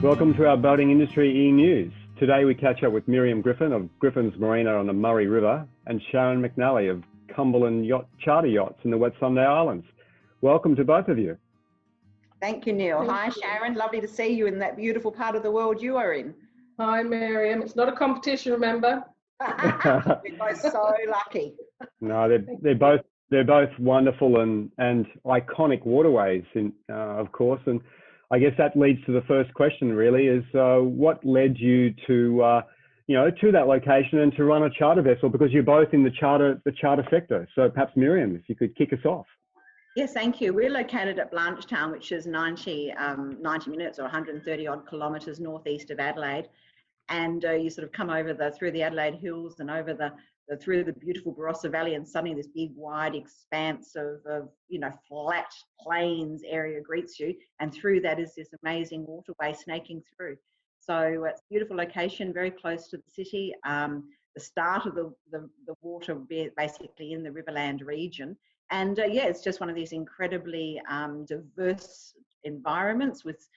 Welcome to our boating industry eNews. Today we catch up with Miriam Griffen of Griffens Marina on the Murray River and Sharon McNally of Cumberland Charter Yachts in the Whitsunday Islands. Welcome to both of you. Thank you, Neil. Hi, Sharon. Lovely to see you in that beautiful part of the world you are in. Hi, Miriam. It's not a competition, remember? We're both so lucky. No, they're both wonderful and iconic waterways, of course. And I guess that leads to the first question. Really, is what led you to to that location and to run a charter vessel? Because you're both in the charter sector. So perhaps Miriam, if you could kick us off. Yes, thank you. We're located at Blanchetown, which is 90 minutes or 130 odd kilometres northeast of Adelaide. And you sort of come over through the Adelaide Hills and over through the beautiful Barossa Valley, and suddenly this big wide expanse of flat plains area greets you, and through that is this amazing waterway snaking through. So it's a beautiful location, very close to the city. The start of the water basically in the Riverland region. And it's just one of these incredibly diverse environments with,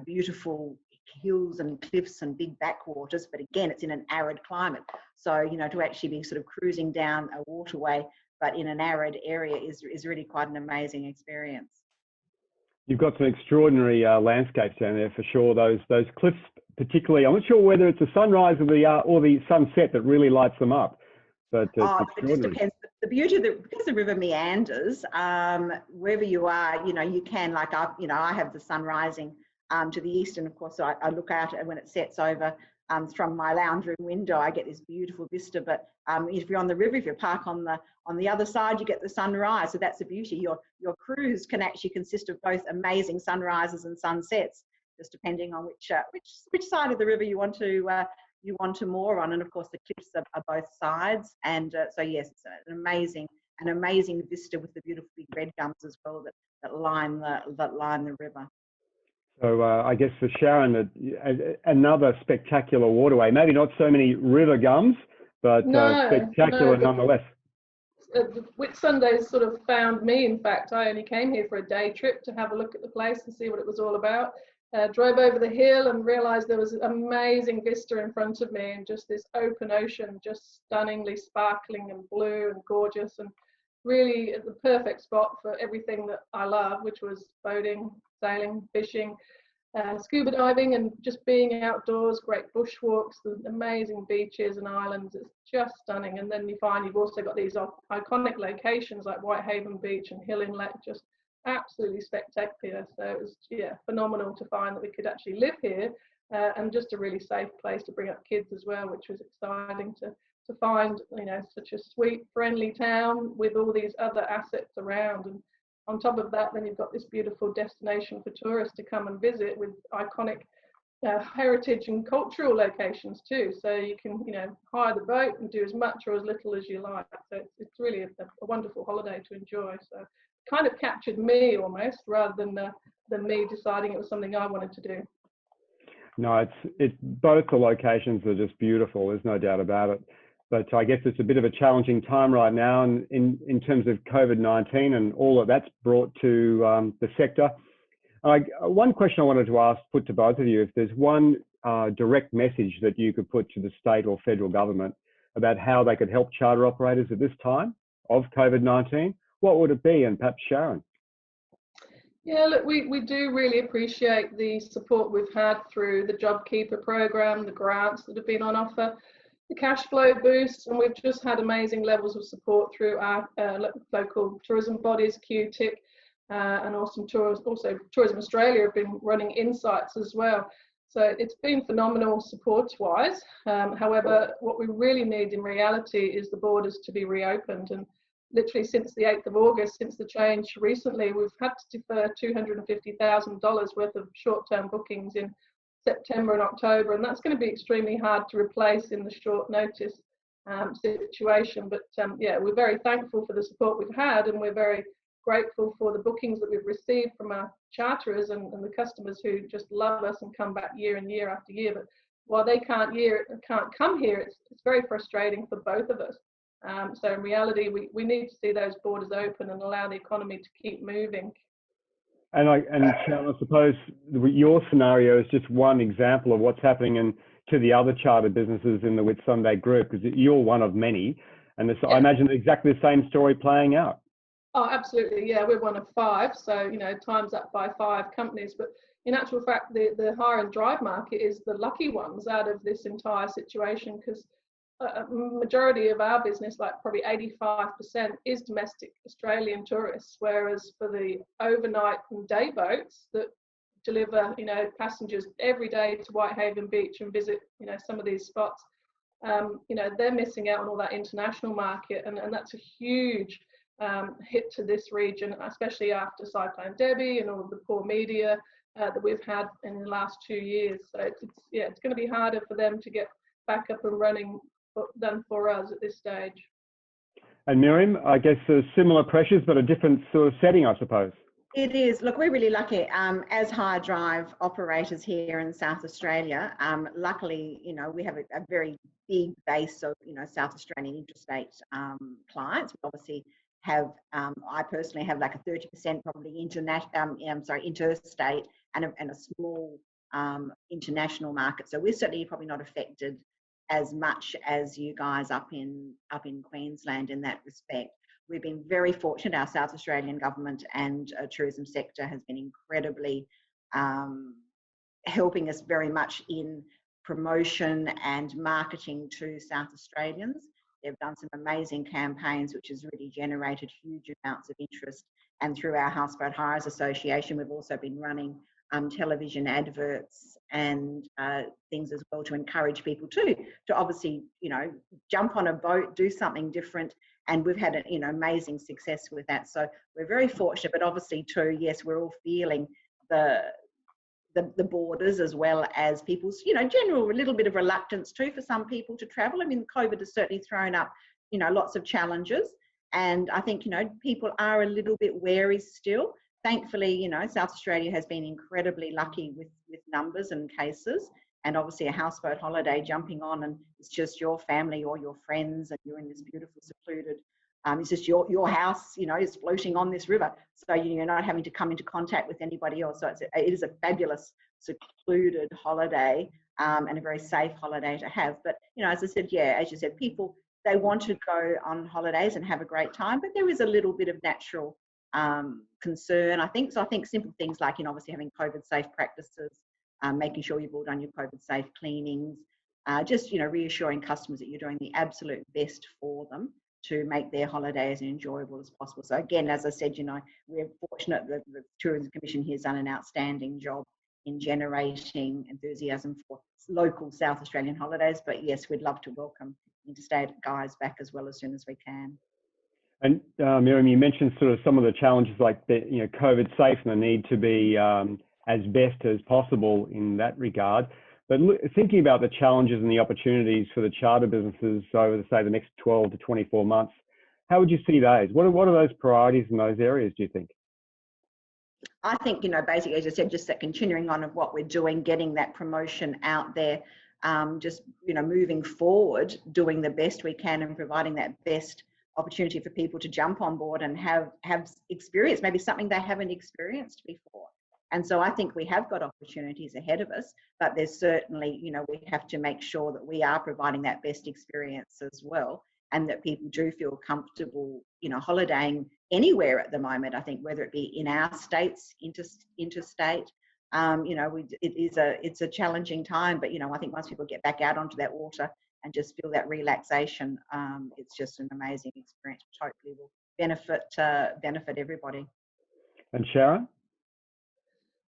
beautiful hills and cliffs and big backwaters. But again, it's in an arid climate. So, to actually be sort of cruising down a waterway, but in an arid area is really quite an amazing experience. You've got some extraordinary landscapes down there for sure. Those cliffs, particularly, I'm not sure whether it's the sunrise or the sunset that really lights them up. But it just depends. The beauty of because the river meanders, wherever you are, you can, like I have the sun rising to the east, and of course I look out when it sets over from my lounge room window. I get this beautiful vista. But if you're on the river, if you park on the other side, you get the sunrise. So that's the beauty. Your cruise can actually consist of both amazing sunrises and sunsets, just depending on which side of the river you want to moor on. And of course the cliffs are both sides, and so yes, it's an amazing vista with the beautiful big red gums as well that line the river. So I guess for Sharon, another spectacular waterway. Maybe not so many river gums, but spectacular nonetheless. Whitsunday sort of found me. In fact, I only came here for a day trip to have a look at the place and see what it was all about. Drove over the hill and realised there was an amazing vista in front of me, and just this open ocean, just stunningly sparkling and blue and gorgeous, and really the perfect spot for everything that I love, which was boating, sailing, fishing, scuba diving, and just being outdoors. Great bushwalks, the amazing beaches and islands. It's just stunning. And then you find you've also got these iconic locations like Whitehaven Beach and Hill Inlet, just absolutely spectacular. So it was phenomenal to find that we could actually live here, and just a really safe place to bring up kids as well, which was exciting to find, such a sweet, friendly town with all these other assets around. And on top of that, then you've got this beautiful destination for tourists to come and visit with iconic heritage and cultural locations too. So you can, hire the boat and do as much or as little as you like. So it's really a wonderful holiday to enjoy. So it kind of captured me almost, rather than me deciding it was something I wanted to do. No, it's both the locations are just beautiful. There's no doubt about it. But I guess it's a bit of a challenging time right now in terms of COVID-19 and all that that's brought to the sector. One question I wanted to put to both of you, if there's one direct message that you could put to the state or federal government about how they could help charter operators at this time of COVID-19, what would it be? And perhaps Sharon. Yeah, look, we do really appreciate the support we've had through the JobKeeper program, the grants that have been on offer, the cash flow boost, and we've just had amazing levels of support through our local tourism bodies, QTIC, and also Tourism Australia have been running insights as well. So it's been phenomenal support-wise. However, what we really need in reality is the borders to be reopened. And literally since the 8th of August, since the change recently, we've had to defer $250,000 worth of short-term bookings in September and October, and that's going to be extremely hard to replace in the short notice situation. But we're very thankful for the support we've had, and we're very grateful for the bookings that we've received from our charterers and the customers who just love us and come back year and year after year. But while they can't come here, it's very frustrating for both of us. So in reality, we need to see those borders open and allow the economy to keep moving. And Sharon, I suppose your scenario is just one example of what's happening to the other charter businesses in the Whitsunday group, because you're one of many. And this, I imagine exactly the same story playing out. Oh, absolutely. Yeah, we're one of 5. So, times that by 5 companies. But in actual fact, the hire and drive market is the lucky ones out of this entire situation, because a majority of our business, like probably 85%, is domestic Australian tourists, whereas for the overnight and day boats that deliver, passengers every day to Whitehaven Beach and visit, some of these spots, they're missing out on all that international market, and that's a huge hit to this region, especially after Cyclone Debbie and all of the poor media that we've had in the last 2 years. So it's going to be harder for them to get back up and running than for us at this stage. And Miriam, I guess similar pressures, but a different sort of setting, I suppose. It is. Look, we're really lucky as hire drive operators here in South Australia. Luckily, we have a very big base of, South Australian interstate clients. We obviously have, I personally have like a 30% probably interstate and a small international market. So we're certainly probably not affected as much as you guys up in Queensland in that respect. We've been very fortunate. Our South Australian government and tourism sector has been incredibly helping us very much in promotion and marketing to South Australians. They've done some amazing campaigns, which has really generated huge amounts of interest. And through our Houseboat Hires Association, we've also been running television adverts and things as well to encourage people to obviously, jump on a boat, do something different. And we've had amazing success with that. So we're very fortunate, but obviously too, yes, we're all feeling the borders as well as people's, general, a little bit of reluctance too for some people to travel. I mean, COVID has certainly thrown up, lots of challenges. And I think, people are a little bit wary still. Thankfully, South Australia has been incredibly lucky with numbers and cases. And obviously a houseboat holiday jumping on and it's just your family or your friends and you're in this beautiful secluded, it's just your house, is floating on this river. So you're not having to come into contact with anybody else. So it is a fabulous secluded holiday and a very safe holiday to have. But, as I said, as you said, people, they want to go on holidays and have a great time, but there is a little bit of natural concern, I think. So I think simple things like, obviously having COVID safe practices, making sure you've all done your COVID safe cleanings, just, reassuring customers that you're doing the absolute best for them to make their holiday as enjoyable as possible. So again, as I said, we're fortunate that the Tourism Commission here has done an outstanding job in generating enthusiasm for local South Australian holidays. But yes, we'd love to welcome interstate guys back as well as soon as we can. And Miriam, you mentioned sort of some of the challenges like the COVID safe and the need to be as best as possible in that regard. But thinking about the challenges and the opportunities for the charter businesses over, say, the next 12 to 24 months, how would you see those? What are those priorities in those areas, do you think? I think, basically, as I said, just that continuing on of what we're doing, getting that promotion out there, just, moving forward, doing the best we can and providing that best opportunity for people to jump on board and have experience, maybe something they haven't experienced before. And so I think we have got opportunities ahead of us, but there's certainly, we have to make sure that we are providing that best experience as well, and that people do feel comfortable, holidaying anywhere at the moment. I think whether it be in our states, interstate, it's a challenging time, but, I think once people get back out onto that water and just feel that relaxation, it's just an amazing experience, which hopefully will benefit everybody. And Sharon?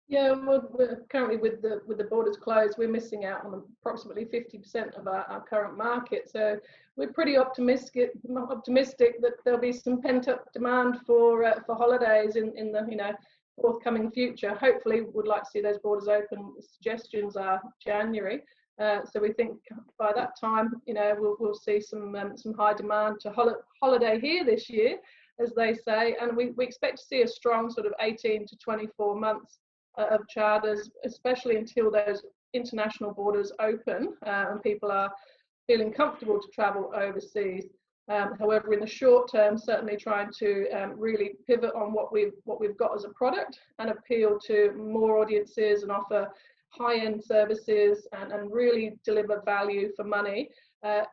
Yeah, well, we're currently with the borders closed, we're missing out on approximately 50% of our current market. So we're pretty optimistic that there'll be some pent-up demand for holidays in the forthcoming future. Hopefully, we'd like to see those borders open. The suggestions are January. So we think by that time, we'll see some high demand to holiday here this year, as they say, and we expect to see a strong sort of 18 to 24 months of charters, especially until those international borders open and people are feeling comfortable to travel overseas. However, in the short term, certainly trying to really pivot on what we've got as a product and appeal to more audiences and offer high-end services and really deliver value for money,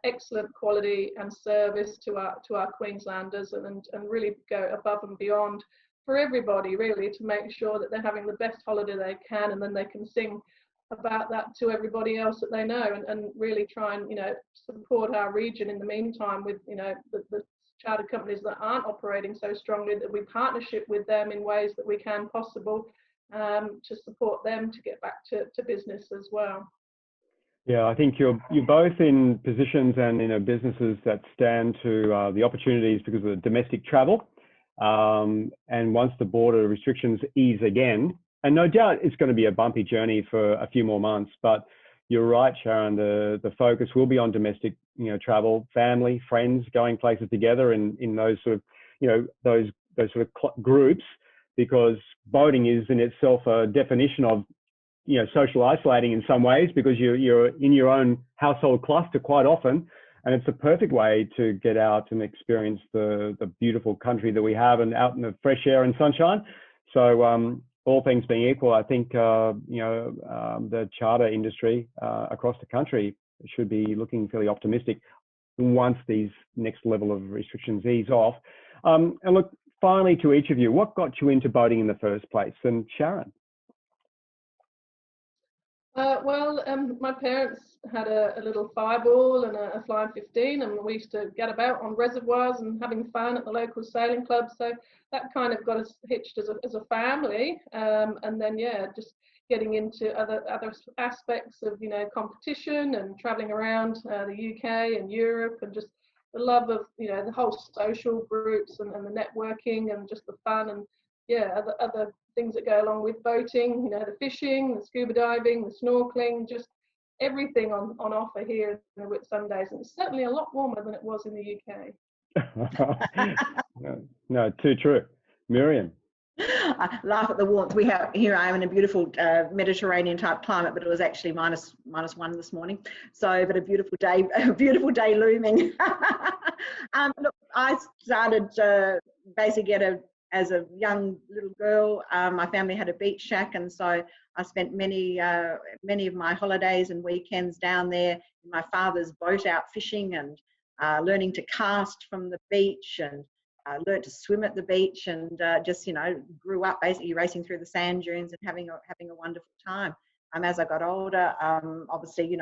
excellent quality and service to our Queenslanders, and really go above and beyond for everybody, really, to make sure that they're having the best holiday they can, and then they can sing about that to everybody else that they know, and really try and support our region in the meantime with the chartered companies that aren't operating so strongly, that we partnership with them in ways that we can possible to support them to get back to business as well. Yeah, I think you're both in positions and in businesses that stand to the opportunities because of the domestic travel, and once the border restrictions ease again. And no doubt it's going to be a bumpy journey for a few more months, but you're right, Sharon, the focus will be on domestic, travel, family, friends, going places together in those sort of, those sort of groups, because boating is in itself a definition of, social isolating in some ways, because you're in your own household cluster quite often. And it's a perfect way to get out and experience the beautiful country that we have and out in the fresh air and sunshine. So, all things being equal, I think, the charter industry across the country should be looking fairly optimistic once these next level of restrictions ease off. And look, finally, to each of you, what got you into boating in the first place? And Sharon? My parents had a little fireball and a Flying 15, and we used to get about on reservoirs and having fun at the local sailing club. So that kind of got us hitched as a family. And then, just getting into other aspects of, competition and traveling around the UK and Europe, and just the love of, the whole social groups and the networking and just the fun and, other things that go along with boating, the fishing, the scuba diving, the snorkeling, just everything on offer here in the Whitsundays. And it's certainly a lot warmer than it was in the UK. No, too true. Miriam? I laugh at the warmth. We have here. I am in a beautiful Mediterranean type climate, but it was actually minus one this morning. So, but a beautiful day looming. Look, I started basically as a young little girl. My family had a beach shack, and so I spent many of my holidays and weekends down there in my father's boat, out fishing and learning to cast from the beach, and learned to swim at the beach, and just grew up basically racing through the sand dunes and having a wonderful time. As I got older, obviously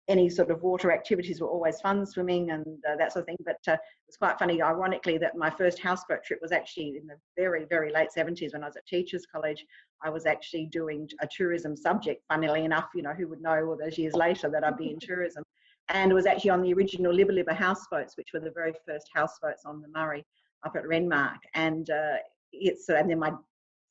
any sort of water activities were always fun, swimming and that sort of thing. But it's quite funny, ironically, that my first houseboat trip was actually in the very, very late 70s when I was at Teachers College. I was actually doing a tourism subject, funnily enough, who would know all those years later that I'd be in tourism. And it was actually on the original Libba houseboats, which were the very first houseboats on the Murray up at Renmark. And and then my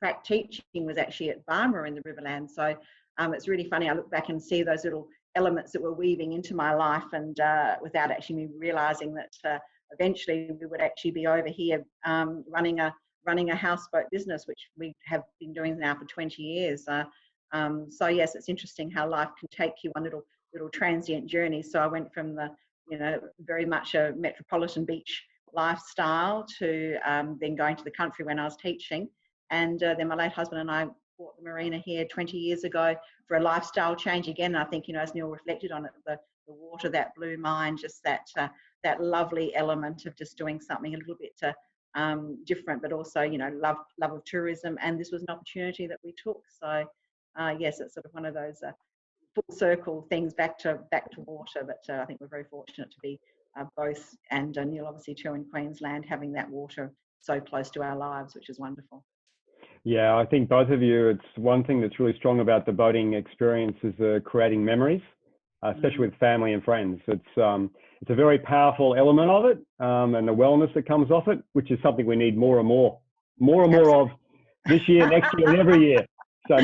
track teaching was actually at Barmah in the Riverland. So it's really funny. I look back and see those little elements that were weaving into my life, and without actually me realizing that eventually we would actually be over here running a houseboat business, which we have been doing now for 20 years. So yes, it's interesting how life can take you on little transient journeys. So I went from the very much a metropolitan beach lifestyle to then going to the country when I was teaching, and then my late husband and I bought the Marina here 20 years ago for a lifestyle change again. And I think, as Neil reflected on it, the water that blew mine, just that lovely element of just doing something a little bit different, but also, love of tourism. And this was an opportunity that we took. So yes, it's sort of one of those full circle things back to water. But I think we're very fortunate to be both, and Neil obviously too, in Queensland, having that water so close to our lives, which is wonderful. Yeah, I think both of you, it's one thing that's really strong about the boating experience is creating memories, especially with family and friends. It's a very powerful element of it, and the wellness that comes off it, which is something we need more and more of this year, next year, and every year. So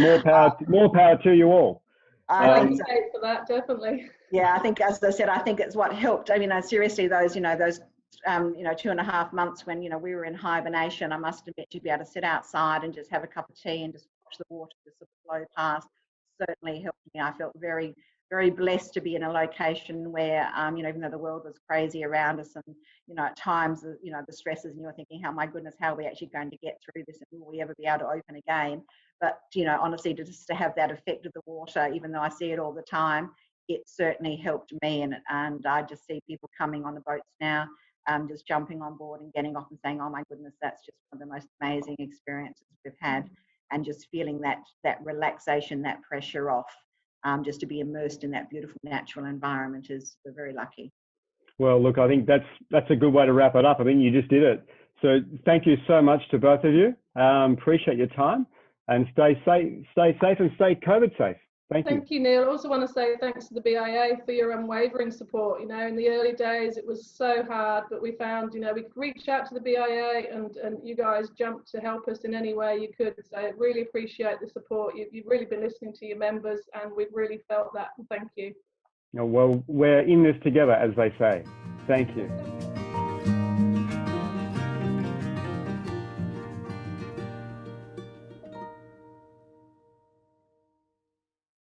more power to you all. I think so. For that, definitely. Yeah, I think, as I said, I think it's what helped. I mean, seriously, those 2.5 months when we were in hibernation, I must admit, to be able to sit outside and just have a cup of tea and just watch the water just sort of flow past certainly helped me. I felt very, very blessed to be in a location where, you know, even though the world was crazy around us and, you know, at times, you know, the stresses, and you're thinking, how, my goodness, how are we actually going to get through this, and will we ever be able to open again? But, you know, honestly, just to have that effect of the water, even though I see it all the time, it certainly helped me. And I just see people coming on the boats now, just jumping on board and getting off and saying, oh my goodness, that's just one of the most amazing experiences we've had. And just feeling that relaxation, that pressure off, just to be immersed in that beautiful natural environment we're very lucky. Well, look, I think that's a good way to wrap it up. I mean, you just did it. So thank you so much to both of you. Appreciate your time, and stay safe and stay COVID safe. Thank you, Neil. I also want to say thanks to the BIA for your unwavering support. You know, in the early days, it was so hard, but we found, you know, we could reach out to the BIA, and you guys jumped to help us in any way you could. So I really appreciate the support. You've really been listening to your members, and we've really felt that. Thank you. Well, we're in this together, as they say. Thank you.